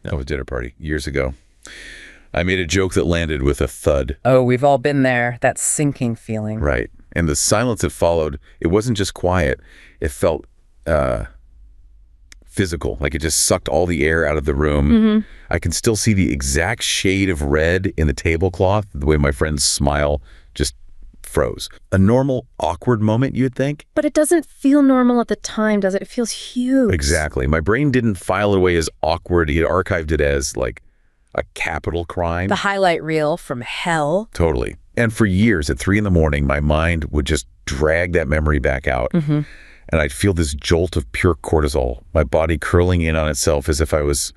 That was dinner party years ago. I made a joke that landed with a thud. Oh, we've all been there. That sinking feeling. Right. And the silence that followed, it wasn't just quiet. It felt physical, like it just sucked all the air out of the room. I can still see the exact shade of red in the tablecloth, the way my friend's smile just froze. A normal, awkward moment, you'd think? But it doesn't feel normal at the time, does it? It feels huge. Exactly. My brain didn't file it away as awkward. He had archived it as, like, a capital crime. The highlight reel from hell. Totally. And for years, at 3 a.m, my mind would just drag that memory back out. And I'd feel this jolt of pure cortisol, my body curling in on itself as if I was,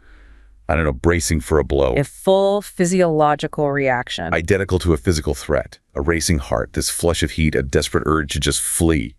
I don't know, bracing for a blow. A full physiological reaction. Identical to a physical threat, a racing heart, this flush of heat, a desperate urge to just flee.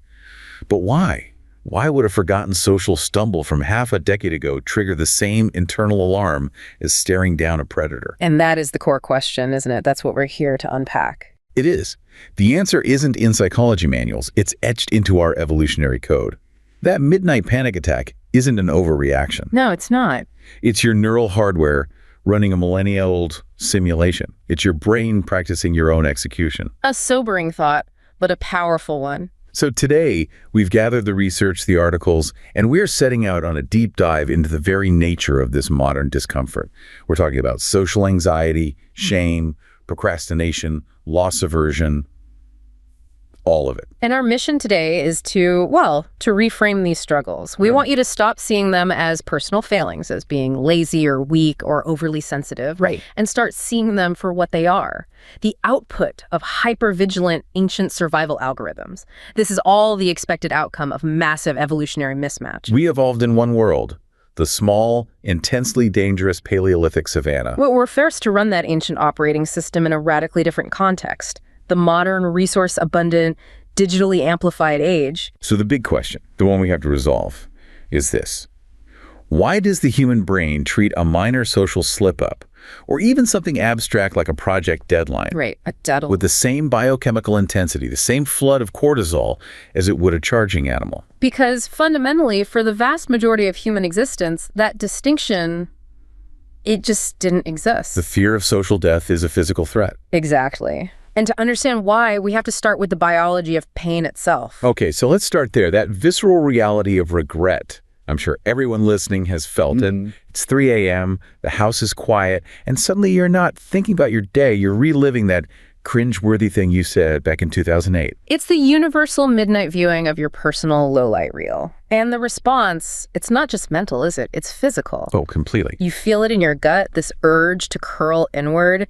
But why? Why would a forgotten social stumble from half a decade ago trigger the same internal alarm as staring down a predator? And that is the core question, isn't it? That's what we're here to unpack. It is. The answer isn't in psychology manuals. It's etched into our evolutionary code. That midnight panic attack isn't an overreaction. No, it's not. It's your neural hardware running a millennia-old simulation. It's your brain practicing your own execution. A sobering thought, but a powerful one. So today, we've gathered the research, the articles, and we're setting out on a deep dive into the very nature of this modern discomfort. We're talking about social anxiety, shame, procrastination, loss aversion, all of it. And our mission today is to reframe these struggles. We want you to stop seeing them as personal failings, as being lazy or weak or overly sensitive, and start seeing them for what they are, the output of hyper-vigilant ancient survival algorithms. This is all the expected outcome of massive evolutionary mismatch. We evolved in one world, the small, intensely dangerous Paleolithic savanna. Well, we're forced to run that ancient operating system in a radically different context. The modern, resource-abundant, digitally amplified age. So the big question, the one we have to resolve, is this. Why does the human brain treat a minor social slip-up, or even something abstract like a project deadline, a deadline, with the same biochemical intensity, the same flood of cortisol as it would a charging animal? Because fundamentally, for the vast majority of human existence, that distinction, it just didn't exist. The fear of social death is a physical threat. Exactly. And to understand why, we have to start with the biology of pain itself. Okay, so let's start there. That visceral reality of regret. I'm sure everyone listening has felt it. It's 3 a.m., the house is quiet, and suddenly you're not thinking about your day. You're reliving that cringe-worthy thing you said back in 2008. It's the universal midnight viewing of your personal low-light reel. And the response, it's not just mental, is it? It's physical. Oh, completely. You feel it in your gut, this urge to curl inward.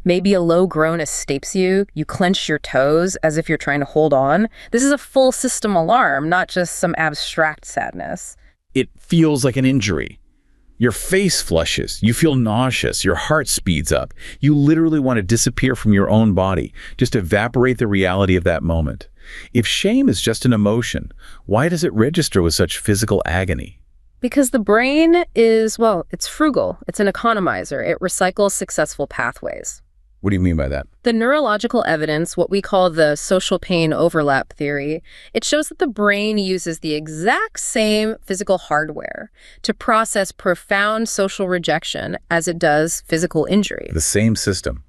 Maybe a low groan escapes you. You clench your toes as if you're trying to hold on. This is a full system alarm, not just some abstract sadness. It feels like an injury. Your face flushes, you feel nauseous, your heart speeds up. You literally want to disappear from your own body, just evaporate the reality of that moment. If shame is just an emotion, why does it register with such physical agony? Because the brain is, it's frugal. It's an economizer. It recycles successful pathways. What do you mean by that? The neurological evidence, what we call the social pain overlap theory, it shows that the brain uses the exact same physical hardware to process profound social rejection as it does physical injury. The same system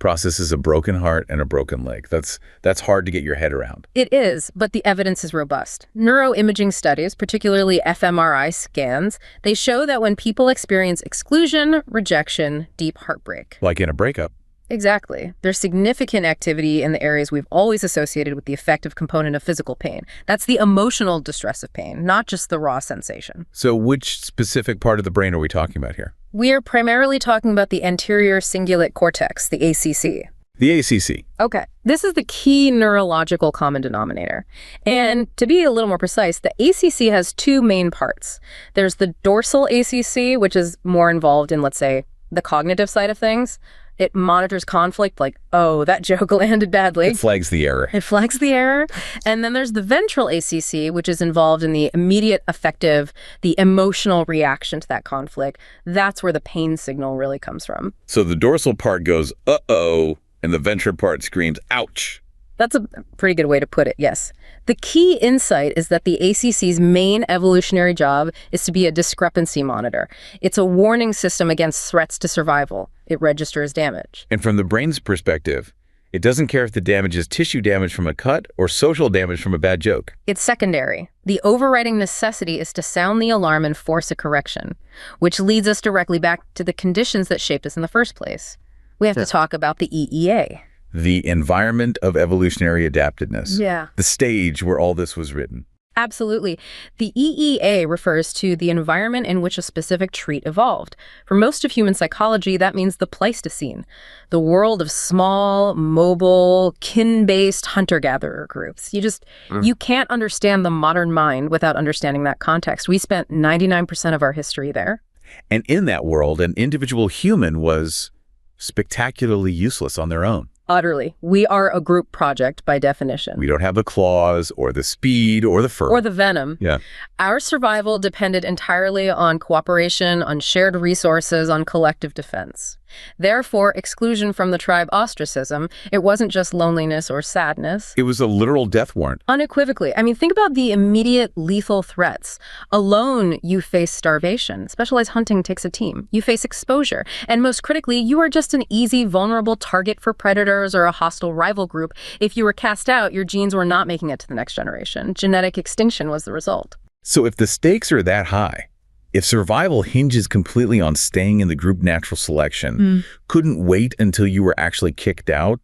processes a broken heart and a broken leg. That's hard to get your head around. It is, but the evidence is robust. Neuroimaging studies, particularly fMRI scans, they show that when people experience exclusion, rejection, deep heartbreak. Like in a breakup. Exactly. There's significant activity in the areas we've always associated with the affective component of physical pain. That's the emotional distress of pain, not just the raw sensation. So which specific part of the brain are we talking about here? We're primarily talking about the anterior cingulate cortex, the ACC. The ACC. Okay. This is the key neurological common denominator. And to be a little more precise, the ACC has two main parts. There's the dorsal ACC, which is more involved in, let's say, the cognitive side of things. It monitors conflict like, oh, that joke landed badly. It flags the error. It flags the error. And then there's the ventral ACC, which is involved in the immediate affective, the emotional reaction to that conflict. That's where the pain signal really comes from. So the dorsal part goes, uh-oh, and the ventral part screams, ouch. That's a pretty good way to put it, yes. The key insight is that the ACC's main evolutionary job is to be a discrepancy monitor. It's a warning system against threats to survival. It registers damage. And from the brain's perspective, it doesn't care if the damage is tissue damage from a cut or social damage from a bad joke. It's secondary. The overriding necessity is to sound the alarm and force a correction, which leads us directly back to the conditions that shaped us in the first place. We have to talk about the EEA. The environment of evolutionary adaptedness. Yeah. The stage where all this was written. Absolutely. The EEA refers to the environment in which a specific trait evolved. For most of human psychology, that means the Pleistocene, the world of small, mobile, kin-based hunter-gatherer groups. You can't understand the modern mind without understanding that context. We spent 99% of our history there. And in that world, an individual human was spectacularly useless on their own. Utterly. We are a group project by definition. We don't have the claws or the speed or the fur. Or the venom. Yeah. Our survival depended entirely on cooperation, on shared resources, on collective defense. Therefore, exclusion from the tribe, ostracism, it wasn't just loneliness or sadness. It was a literal death warrant. Unequivocally. I mean, think about the immediate lethal threats. Alone, you face starvation. Specialized hunting takes a team. You face exposure. And most critically, you are just an easy, vulnerable target for predators or a hostile rival group. If you were cast out, your genes were not making it to the next generation. Genetic extinction was the result. So if the stakes are that high, if survival hinges completely on staying in the group natural selection, couldn't wait until you were actually kicked out,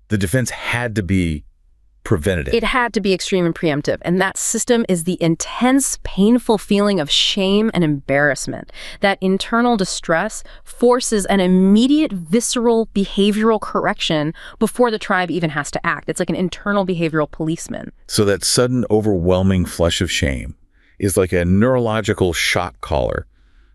the defense had to be preventative. It had to be extreme and preemptive. And that system is the intense, painful feeling of shame and embarrassment. That internal distress forces an immediate, visceral, behavioral correction before the tribe even has to act. It's like an internal behavioral policeman. So that sudden, overwhelming flush of shame is like a neurological shock collar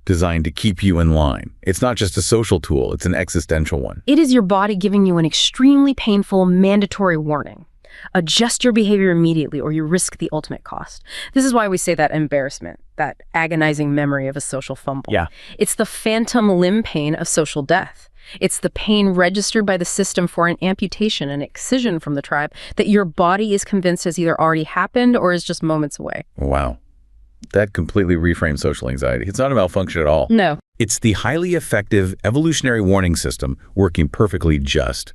designed to keep you in line. It's not just a social tool, it's an existential one. It is your body giving you an extremely painful, mandatory warning. Adjust your behavior immediately or you risk the ultimate cost. This is why we say that embarrassment, that agonizing memory of a social fumble. Yeah. It's the phantom limb pain of social death. It's the pain registered by the system for an amputation, an excision from the tribe that your body is convinced has either already happened or is just moments away. Wow. That completely reframes social anxiety. It's not a malfunction at all. No. It's the highly effective evolutionary warning system working perfectly just,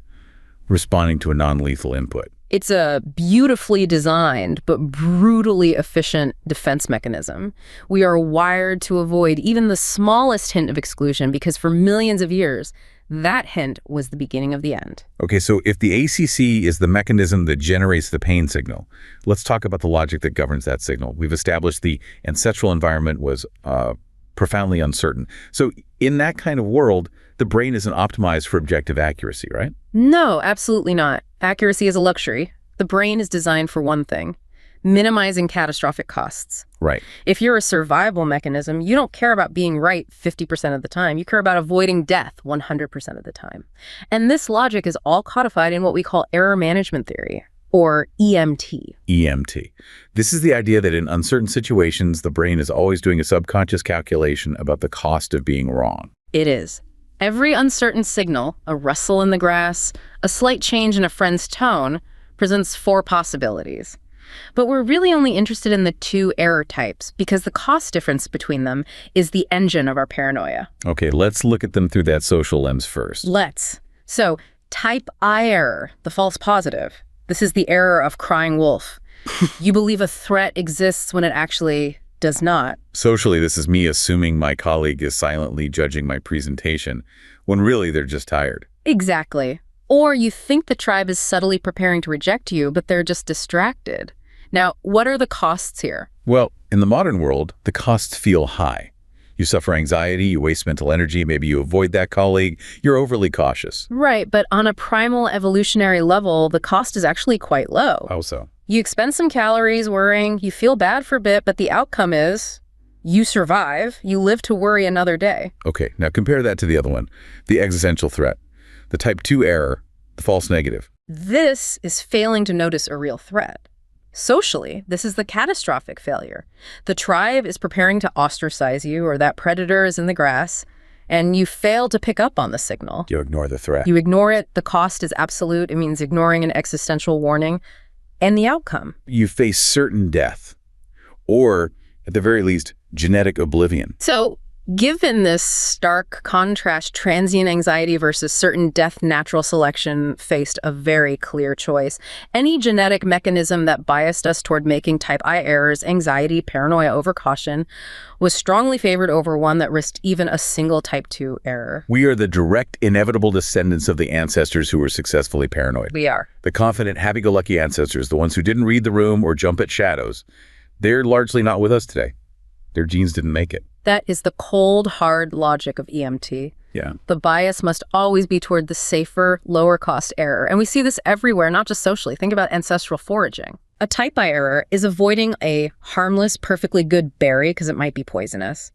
responding to a non-lethal input. It's a beautifully designed but brutally efficient defense mechanism. We are wired to avoid even the smallest hint of exclusion because for millions of years, that hint was the beginning of the end. Okay, so if the ACC is the mechanism that generates the pain signal, let's talk about the logic that governs that signal. We've established the ancestral environment was profoundly uncertain. So in that kind of world, the brain isn't optimized for objective accuracy, right? No, absolutely not. Accuracy is a luxury. The brain is designed for one thing: minimizing catastrophic costs. Right. If you're a survival mechanism, you don't care about being right 50% of the time. You care about avoiding death 100% of the time. And this logic is all codified in what we call error management theory, or EMT. EMT. This is the idea that in uncertain situations, the brain is always doing a subconscious calculation about the cost of being wrong. It is. Every uncertain signal, a rustle in the grass, a slight change in a friend's tone, presents 4 possibilities. But we're really only interested in the 2 error types because the cost difference between them is the engine of our paranoia. Okay, let's look at them through that social lens first. Let's. So, type I error, the false positive. This is the error of crying wolf. You believe a threat exists when it actually does not. Socially, this is me assuming my colleague is silently judging my presentation, when really they're just tired. Exactly. Or you think the tribe is subtly preparing to reject you, but they're just distracted. Now, what are the costs here? Well, in the modern world, the costs feel high. You suffer anxiety, you waste mental energy, maybe you avoid that colleague, you're overly cautious. Right, but on a primal evolutionary level, the cost is actually quite low. How so? You expend some calories worrying, you feel bad for a bit, but the outcome is you survive, you live to worry another day. Okay, now compare that to the other one, the existential threat, the type 2 error, the false negative. This is failing to notice a real threat. Socially, this is the catastrophic failure. The tribe is preparing to ostracize you, or that predator is in the grass, and you fail to pick up on the signal. You ignore the threat. You ignore it. The cost is absolute. It means ignoring an existential warning. And the outcome? You face certain death, or at the very least, genetic oblivion. So, given this stark contrast, transient anxiety versus certain death, natural selection faced a very clear choice. Any genetic mechanism that biased us toward making type I errors, anxiety, paranoia, overcaution, was strongly favored over one that risked even a single type 2 error. We are the direct, inevitable descendants of the ancestors who were successfully paranoid. We are. The confident, happy-go-lucky ancestors, the ones who didn't read the room or jump at shadows, they're largely not with us today. Their genes didn't make it. That is the cold, hard logic of EMT. Yeah. The bias must always be toward the safer, lower-cost error. And we see this everywhere, not just socially. Think about ancestral foraging. A type I error is avoiding a harmless, perfectly good berry because it might be poisonous.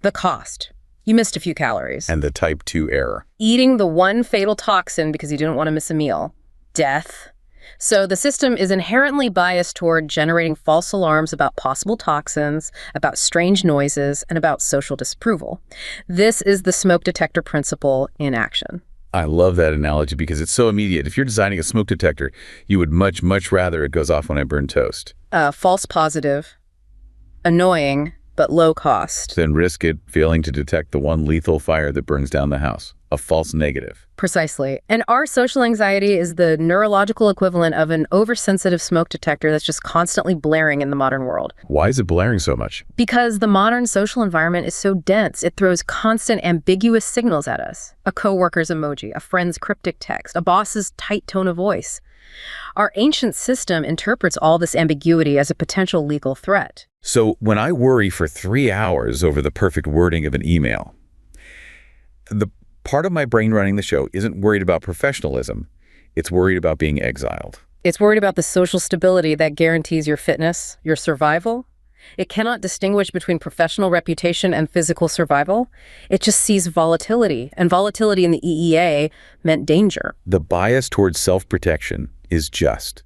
The cost. You missed a few calories. And the type 2 error. Eating the one fatal toxin because you didn't want to miss a meal. Death. So the system is inherently biased toward generating false alarms about possible toxins, about strange noises, and about social disapproval. This is the smoke detector principle in action. I love that analogy because it's so immediate. If you're designing a smoke detector, you would much, much rather it goes off when I burn toast. False positive, annoying, but low cost. Then risk it failing to detect the one lethal fire that burns down the house. A false negative. Precisely. And our social anxiety is the neurological equivalent of an oversensitive smoke detector that's just constantly blaring in the modern world. Why is it blaring so much? Because the modern social environment is so dense, it throws constant ambiguous signals at us. A coworker's emoji, a friend's cryptic text, a boss's tight tone of voice. Our ancient system interprets all this ambiguity as a potential legal threat. So when I worry for 3 hours over the perfect wording of an email, the part of my brain running the show isn't worried about professionalism. It's worried about being exiled. It's worried about the social stability that guarantees your fitness, your survival. It cannot distinguish between professional reputation and physical survival. It just sees volatility, and volatility in the EEA meant danger. The bias towards self-protection is just.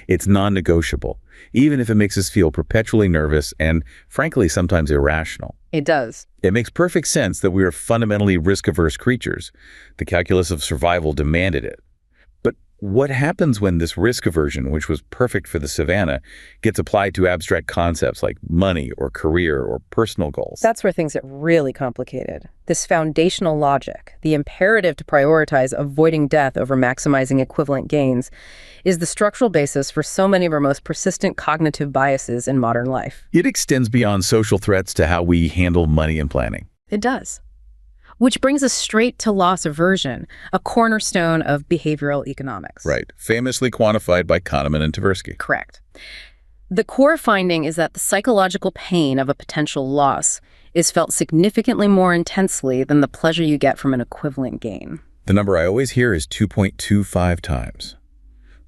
It's non-negotiable, even if it makes us feel perpetually nervous and, frankly, sometimes irrational. It does. It makes perfect sense that we are fundamentally risk-averse creatures. The calculus of survival demanded it. But what happens when this risk aversion, which was perfect for the savannah, gets applied to abstract concepts like money or career or personal goals? That's where things get really complicated. This foundational logic, the imperative to prioritize avoiding death over maximizing equivalent gains, is the structural basis for so many of our most persistent cognitive biases in modern life. It extends beyond social threats to how we handle money and planning. It does. Which brings us straight to loss aversion, a cornerstone of behavioral economics. Right. Famously quantified by Kahneman and Tversky. Correct. The core finding is that the psychological pain of a potential loss is felt significantly more intensely than the pleasure you get from an equivalent gain. The number I always hear is 2.25 times.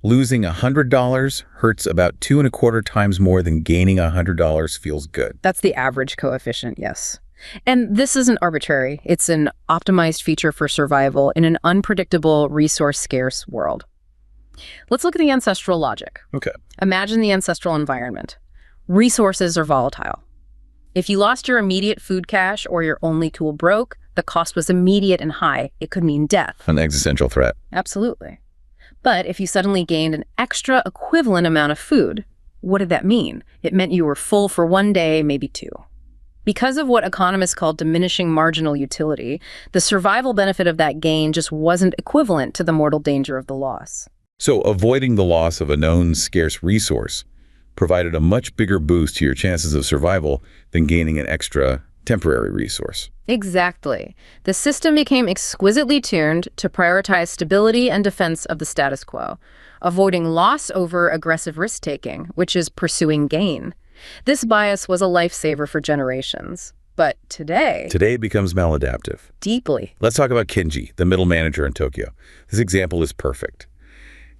Losing $100 hurts about 2.25 times more than gaining $100 feels good. That's the average coefficient, yes. And this isn't arbitrary. It's an optimized feature for survival in an unpredictable, resource-scarce world. Let's look at the ancestral logic. Okay. Imagine the ancestral environment. Resources are volatile. If you lost your immediate food cache or your only tool broke, the cost was immediate and high. It could mean death. An existential threat. Absolutely. But if you suddenly gained an extra equivalent amount of food, what did that mean? It meant you were full for 1 day, maybe 2. Because of what economists call diminishing marginal utility, the survival benefit of that gain just wasn't equivalent to the mortal danger of the loss. So avoiding the loss of a known scarce resource provided a much bigger boost to your chances of survival than gaining an extra temporary resource. Exactly. The system became exquisitely tuned to prioritize stability and defense of the status quo, avoiding loss over aggressive risk-taking, which is pursuing gain. This bias was a lifesaver for generations. But today... Today it becomes maladaptive. Deeply. Let's talk about Kenji, the middle manager in Tokyo. This example is perfect.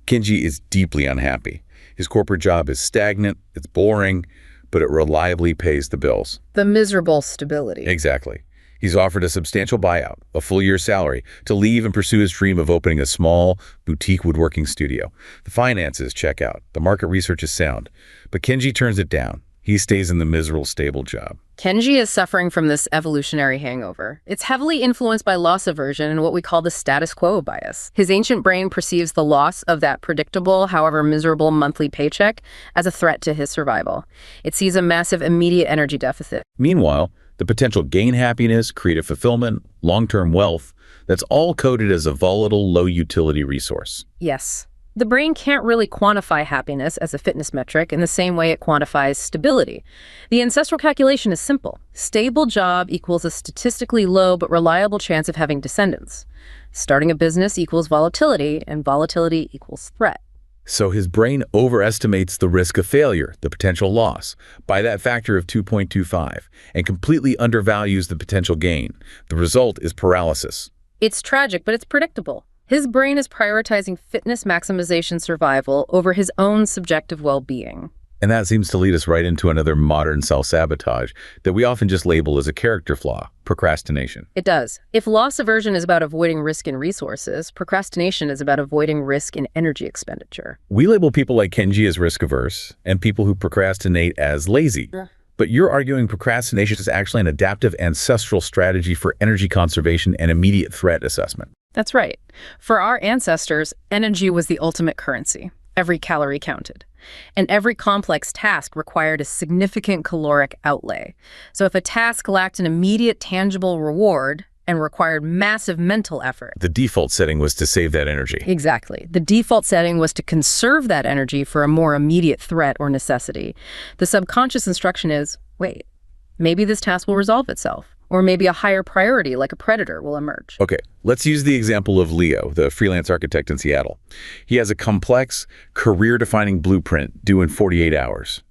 Kenji is deeply unhappy. His corporate job is stagnant, it's boring, but it reliably pays the bills. The miserable stability. Exactly. He's offered a substantial buyout, a full year's salary, to leave and pursue his dream of opening a small, boutique woodworking studio. The finances check out. The market research is sound. But Kenji turns it down. He stays in the miserable, stable job. Kenji is suffering from this evolutionary hangover. It's heavily influenced by loss aversion and what we call the status quo bias. His ancient brain perceives the loss of that predictable, however miserable, monthly paycheck as a threat to his survival. It sees a massive immediate energy deficit. Meanwhile, the potential gain happiness, creative fulfillment, long-term wealth, that's all coded as a volatile, low-utility resource. Yes. The brain can't really quantify happiness as a fitness metric in the same way it quantifies stability. The ancestral calculation is simple. Stable job equals a statistically low but reliable chance of having descendants. Starting a business equals volatility, and volatility equals threat. So his brain overestimates the risk of failure, the potential loss, by that factor of 2.25, and completely undervalues the potential gain. The result is paralysis. It's tragic, but it's predictable. His brain is prioritizing fitness maximization survival over his own subjective well-being. And that seems to lead us right into another modern self-sabotage that we often just label as a character flaw, procrastination. It does. If loss aversion is about avoiding risk in resources, procrastination is about avoiding risk in energy expenditure. We label people like Kenji as risk-averse and people who procrastinate as lazy. But you're arguing procrastination is actually an adaptive ancestral strategy for energy conservation and immediate threat assessment. That's right. For our ancestors, energy was the ultimate currency. Every calorie counted. And every complex task required a significant caloric outlay. So if a task lacked an immediate tangible reward and required massive mental effort, the default setting was to save that energy. Exactly. The default setting was to conserve that energy for a more immediate threat or necessity. The subconscious instruction is, wait, maybe this task will resolve itself. Or maybe a higher priority, like a predator, will emerge. Okay, let's use the example of Leo, the freelance architect in Seattle. He has a complex, career-defining blueprint due in 48 hours.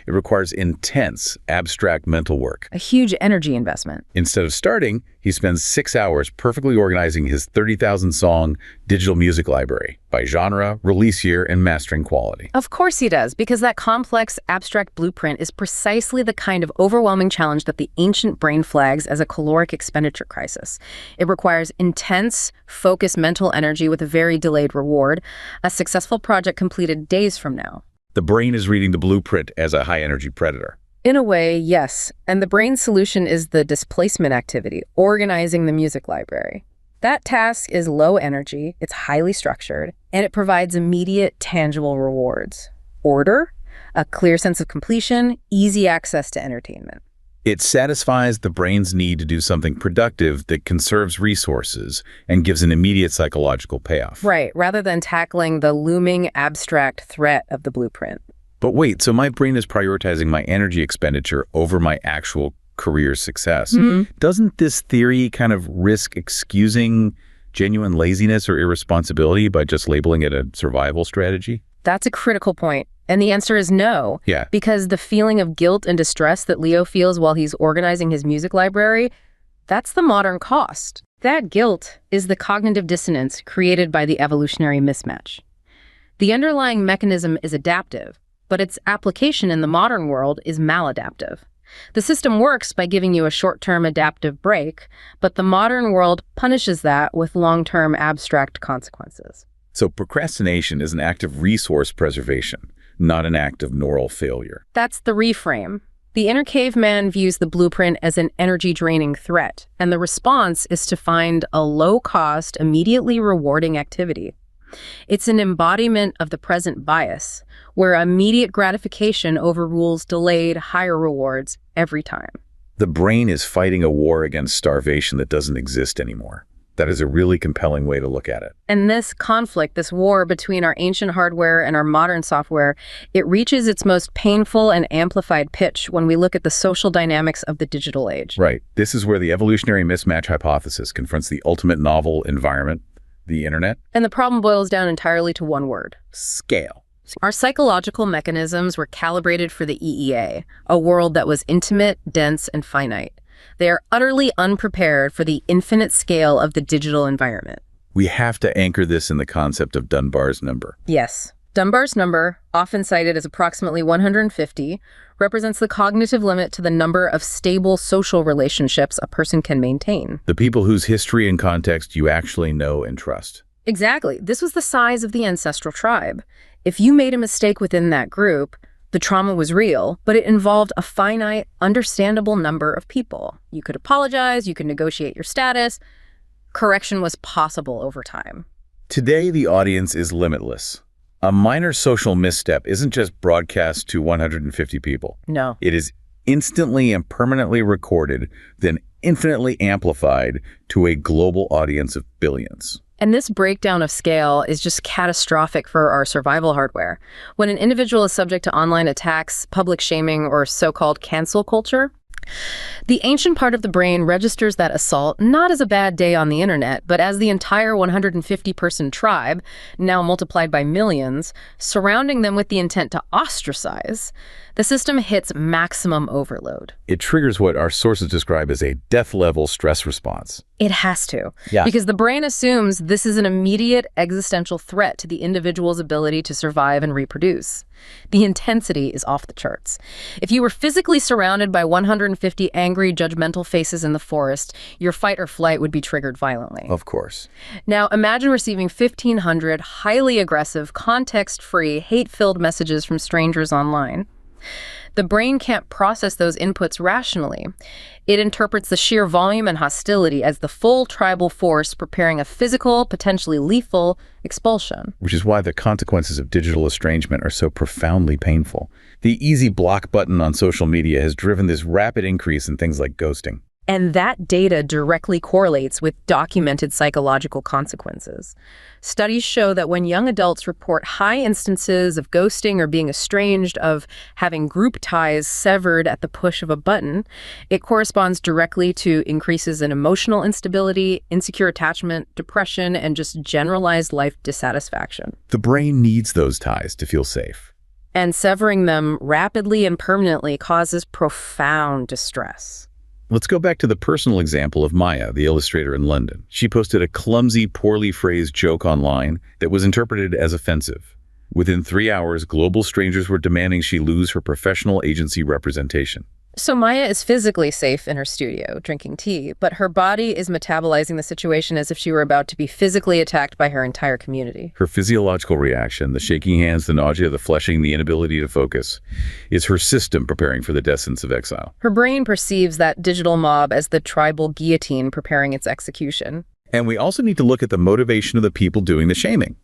It requires intense, abstract mental work. A huge energy investment. Instead of starting, he spends 6 hours perfectly organizing his 30,000-song digital music library by genre, release year, and mastering quality. Of course he does, because that complex, abstract blueprint is precisely the kind of overwhelming challenge that the ancient brain flags as a caloric expenditure crisis. It requires intense, focused mental energy with a very delayed reward, a successful project completed days from now. The brain is reading the blueprint as a high-energy predator. In a way, yes. And the brain's solution is the displacement activity, organizing the music library. That task is low energy, it's highly structured, and it provides immediate, tangible rewards. Order, a clear sense of completion, easy access to entertainment. It satisfies the brain's need to do something productive that conserves resources and gives an immediate psychological payoff. Right, rather than tackling the looming abstract threat of the blueprint. But wait, so my brain is prioritizing my energy expenditure over my actual career success. Doesn't this theory kind of risk excusing genuine laziness or irresponsibility by just labeling it a survival strategy? That's a critical point. And the answer is no. Yeah. Because the feeling of guilt and distress that Leo feels while he's organizing his music library, that's the modern cost. That guilt is the cognitive dissonance created by the evolutionary mismatch. The underlying mechanism is adaptive, but its application in the modern world is maladaptive. The system works by giving you a short-term adaptive break, but the modern world punishes that with long-term abstract consequences. So procrastination is an act of resource preservation, not an act of neural failure. That's the reframe. The inner caveman views the blueprint as an energy-draining threat, and the response is to find a low-cost, immediately rewarding activity. It's an embodiment of the present bias, where immediate gratification overrules delayed, higher rewards every time. The brain is fighting a war against starvation that doesn't exist anymore. That is a really compelling way to look at it. And this conflict, this war between our ancient hardware and our modern software, it reaches its most painful and amplified pitch when we look at the social dynamics of the digital age. Right. This is where the evolutionary mismatch hypothesis confronts the ultimate novel environment, the internet. And the problem boils down entirely to one word: scale. Our psychological mechanisms were calibrated for the EEA, a world that was intimate, dense, and finite. They are utterly unprepared for the infinite scale of the digital environment. We have to anchor this in the concept of Dunbar's number. Yes. Dunbar's number, often cited as approximately 150, represents the cognitive limit to the number of stable social relationships a person can maintain. The people whose history and context you actually know and trust. Exactly. This was the size of the ancestral tribe. If you made a mistake within that group, The trauma was real, but it involved a finite, understandable number of people. You could apologize, you could negotiate your status. Correction was possible over time. Today, the audience is limitless. A minor social misstep isn't just broadcast to 150 people. No. It is instantly and permanently recorded, then infinitely amplified to a global audience of billions. And this breakdown of scale is just catastrophic for our survival hardware. When an individual is subject to online attacks, public shaming, or so-called cancel culture, the ancient part of the brain registers that assault not as a bad day on the internet, but as the entire 150-person tribe, now multiplied by millions, surrounding them with the intent to ostracize. The system hits maximum overload. It triggers what our sources describe as a death-level stress response. It has to. Yeah. Because the brain assumes this is an immediate existential threat to the individual's ability to survive and reproduce. The intensity is off the charts. If you were physically surrounded by 150 angry, judgmental faces in the forest, your fight or flight would be triggered violently. Of course. Now, imagine receiving 1,500 highly aggressive, context-free, hate-filled messages from strangers online. The brain can't process those inputs rationally. It interprets the sheer volume and hostility as the full tribal force preparing a physical, potentially lethal expulsion. Which is why the consequences of digital estrangement are so profoundly painful. The easy block button on social media has driven this rapid increase in things like ghosting. And that data directly correlates with documented psychological consequences. Studies show that when young adults report high instances of ghosting or being estranged, of having group ties severed at the push of a button, it corresponds directly to increases in emotional instability, insecure attachment, depression, and just generalized life dissatisfaction. The brain needs those ties to feel safe. And severing them rapidly and permanently causes profound distress. Let's go back to the personal example of Maya, the illustrator in London. She posted a clumsy, poorly phrased joke online that was interpreted as offensive. Within 3 hours, global strangers were demanding she lose her professional agency representation. So Maya is physically safe in her studio, drinking tea, but her body is metabolizing the situation as if she were about to be physically attacked by her entire community. Her physiological reaction, the shaking hands, the nausea, the flushing, the inability to focus, is her system preparing for the death sentence of exile. Her brain perceives that digital mob as the tribal guillotine preparing its execution. And we also need to look at the motivation of the people doing the shaming.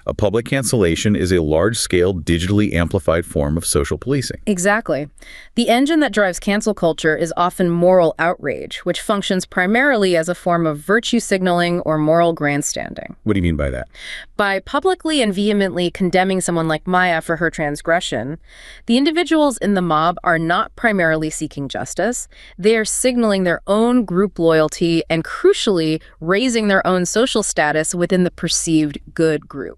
A public cancellation is a large-scale, digitally amplified form of social policing. Exactly. The engine that drives cancel culture is often moral outrage, which functions primarily as a form of virtue signaling or moral grandstanding. What do you mean by that? By publicly and vehemently condemning someone like Maya for her transgression, the individuals in the mob are not primarily seeking justice. They are signaling their own group loyalty and, crucially, raising their own social status within the perceived good group.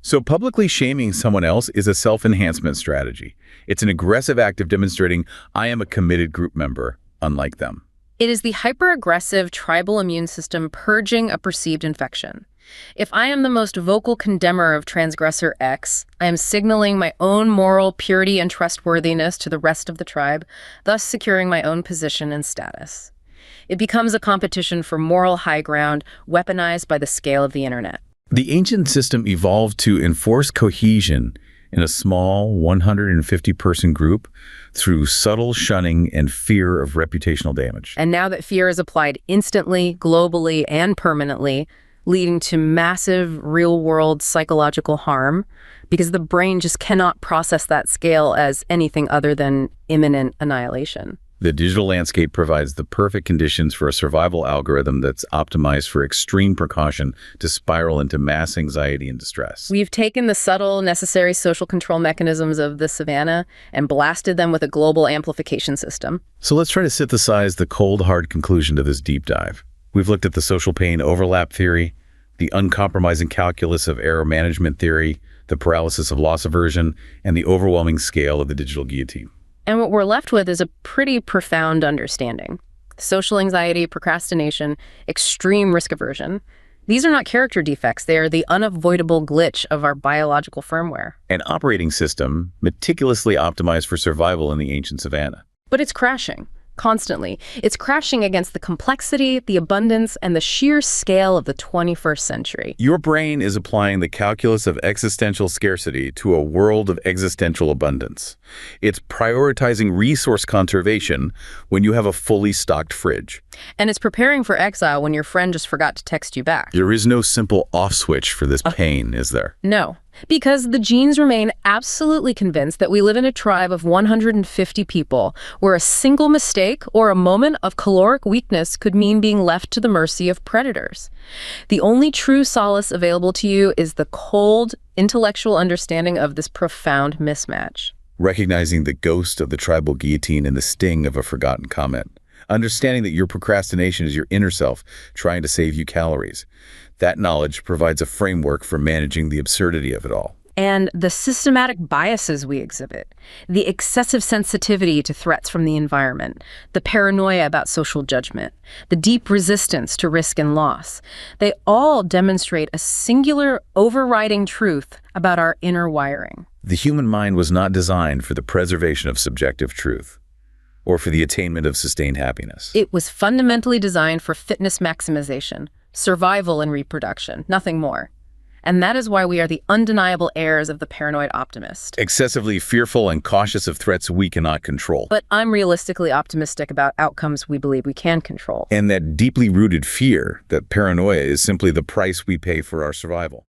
So publicly shaming someone else is a self-enhancement strategy. It's an aggressive act of demonstrating, I am a committed group member, unlike them. It is the hyper-aggressive tribal immune system purging a perceived infection. If I am the most vocal condemner of transgressor X, I am signaling my own moral purity and trustworthiness to the rest of the tribe, thus securing my own position and status. It becomes a competition for moral high ground, weaponized by the scale of the internet. The ancient system evolved to enforce cohesion in a small 150-person group through subtle shunning and fear of reputational damage. And now that fear is applied instantly, globally, and permanently, leading to massive real-world psychological harm, because the brain just cannot process that scale as anything other than imminent annihilation. The digital landscape provides the perfect conditions for a survival algorithm that's optimized for extreme precaution to spiral into mass anxiety and distress. We've taken the subtle, necessary social control mechanisms of the savannah and blasted them with a global amplification system. So let's try to synthesize the cold, hard conclusion to this deep dive. We've looked at the social pain overlap theory, the uncompromising calculus of error management theory, the paralysis of loss aversion, and the overwhelming scale of the digital guillotine. And what we're left with is a pretty profound understanding. Social anxiety, procrastination, extreme risk aversion. These are not character defects. They are the unavoidable glitch of our biological firmware. An operating system meticulously optimized for survival in the ancient savannah. But it's crashing. constantly. It's crashing against the complexity, the abundance, and the sheer scale of the 21st century. Your brain is applying the calculus of existential scarcity to a world of existential abundance. It's prioritizing resource conservation when you have a fully stocked fridge. And it's preparing for exile when your friend just forgot to text you back. There is no simple off switch for this pain, is there? No, because the genes remain absolutely convinced that we live in a tribe of 150 people where a single mistake or a moment of caloric weakness could mean being left to the mercy of predators. The only true solace available to you is the cold, intellectual understanding of this profound mismatch. Recognizing the ghost of the tribal guillotine and the sting of a forgotten comment. Understanding that your procrastination is your inner self trying to save you calories. That knowledge provides a framework for managing the absurdity of it all. And the systematic biases we exhibit, the excessive sensitivity to threats from the environment, the paranoia about social judgment, the deep resistance to risk and loss, they all demonstrate a singular overriding truth about our inner wiring. The human mind was not designed for the preservation of subjective truth, or for the attainment of sustained happiness. It was fundamentally designed for fitness maximization, survival and reproduction, nothing more. And that is why we are the undeniable heirs of the paranoid optimist. Excessively fearful and cautious of threats we cannot control. But I'm realistically optimistic about outcomes we believe we can control. And that deeply rooted fear, that paranoia, is simply the price we pay for our survival.